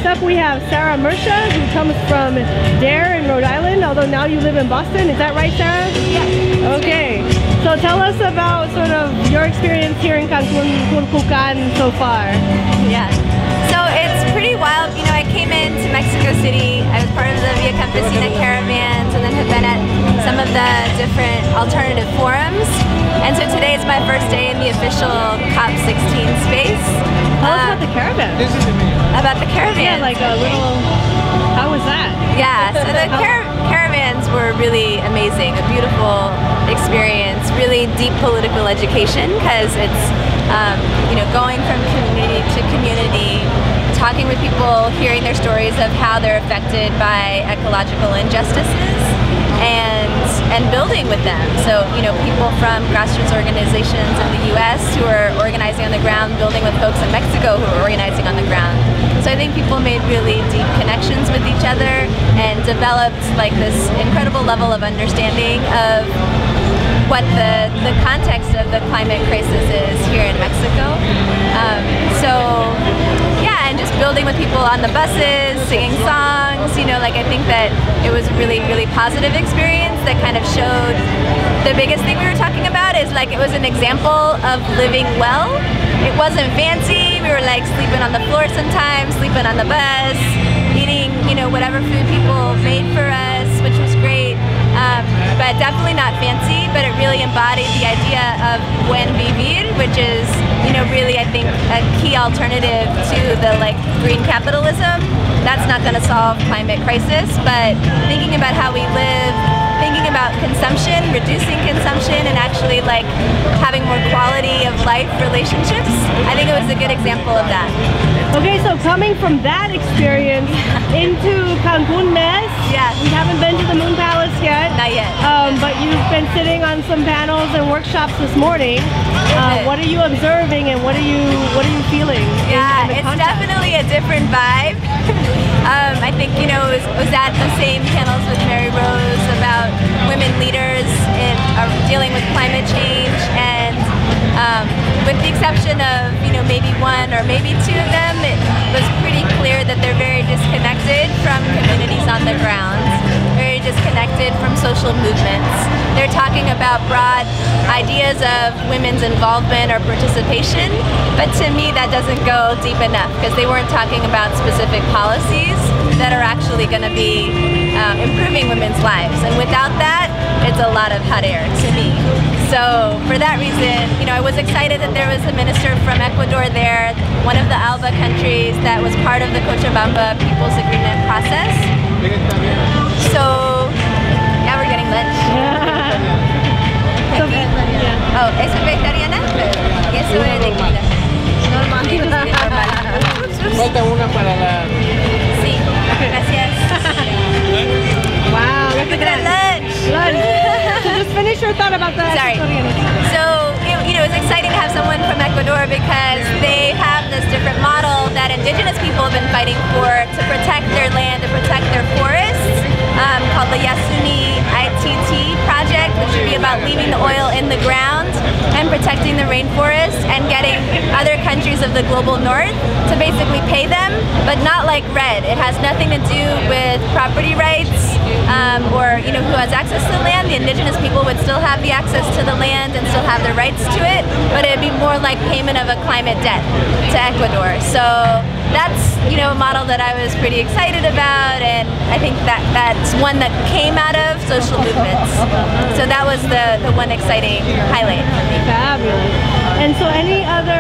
up we have Sara Mersha, who comes from Dare in Rhode Island, although now you live in Boston. Is that right, Sara? Yeah. Okay. So tell us about sort of your experience here in Cancun so far. Yeah. So it's pretty wild. You know, I came into Mexico City. I was part of the Via Campesina caravans and then have been at some of the different alternative forums. And so today is my first day in the official COP16 space. Tell us about the caravan. About the caravan. Yeah, like a little, how was that? Yeah, so the caravans were really amazing. A beautiful experience, really deep political education, because it's you know, going from community to community, talking with people, hearing their stories of how they're affected by ecological injustices, and building with them. So, you know, people from grassroots organizations in the US who are organizing on the ground, building with folks in Mexico who are organizing on the ground. So I think people made really deep connections with each other and developed like this incredible level of understanding of what the context of the climate crisis is here in Mexico. So yeah, and just building with people on the buses, singing songs, you know, like I think that it was a really, really positive experience that kind of showed the biggest thing we were talking about is like it was an example of living well. It wasn't fancy, we were like sleeping on the floor sometimes, sleeping on the bus, eating, you know, whatever food people made for us, which was great. But definitely not fancy, but it really embodied the idea of buen vivir, which is, you know, really I think a key alternative to the like green capitalism. That's not going to solve climate crisis, but thinking about how we live, thinking about consumption, reducing consumption, and actually like having more quality of life relationships, I think it was a good example of that. Okay, so coming from that experience into Cancun Mess, yeah, we haven't been to the Moon Palace yet. Not yet. But you've been sitting on some panels and workshops this morning. What are you observing and what are you feeling? Yeah, in the it's context? definitely a different vibe. I think, you know, was at the same panels with Mary Rose about women leaders in dealing with climate change, and with the exception of, you know, maybe one or maybe two of them, it was pretty clear that they're very disconnected from communities on the ground, very disconnected from social movements. They're talking about broad ideas of women's involvement or participation, but to me that doesn't go deep enough because they weren't talking about specific policies that are actually going to be improving women's lives. And without that, it's a lot of hot air to me. So for that reason, you know, I was excited that there was a minister from Ecuador there, one of the ALBA countries that was part of the Cochabamba People's Agreement process. So, yeah, we're getting lunch. Oh, ¿eso es vegetariana? Y eso es de comida. Normal. Falta una para la... Sí, gracias. Wow, look at that lunch. So just finish your thought about that. Sorry. So, you know, it's exciting to have someone from Ecuador because they have this different model that indigenous people have been fighting for to protect their land, to protect their forests, called the Yasuni ITT project, which would be about leaving the oil in the ground and protecting the rainforest and getting other countries of the global north to basically pay them, but not like RED. It has nothing to do with property rights or, you know, who has access to the land. The indigenous people would still have the access to the land and still have the rights to it, but it'd be more like payment of a climate debt to Ecuador. So that's, you know, a model that I was pretty excited about, and I think that that's one that came out of social movements. So that was the one exciting highlight for me. Fabulous. And so any other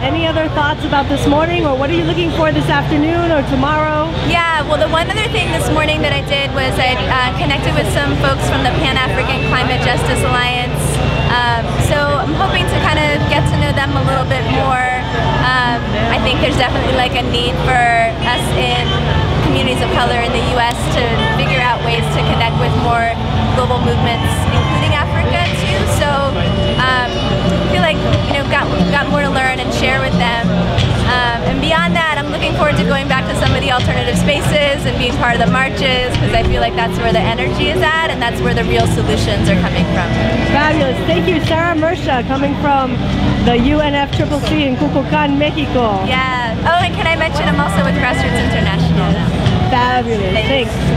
any other thoughts about this morning, or what are you looking for this afternoon or tomorrow? Yeah, well, the one other thing this morning that I did was I connected with some folks from the Pan-African Climate Justice Alliance. So I'm hoping to kind of get to know them a little bit more. I think there's definitely like a need for us in communities of color in the US to figure out ways to connect with more global movements, including Africa too. So I feel like, you know, got more to learn and share with them. And beyond that, I'm looking forward to going back to some of the alternative spaces and being part of the marches, because I feel like that's where the energy is at and that's where the real solutions are coming from. Fabulous. Thank you, Sara Mersha, coming from the UNFCCC in Cuculcan, Mexico. Yeah. Oh, and can I mention I'm also with Grassroots International now. Fabulous. Thanks.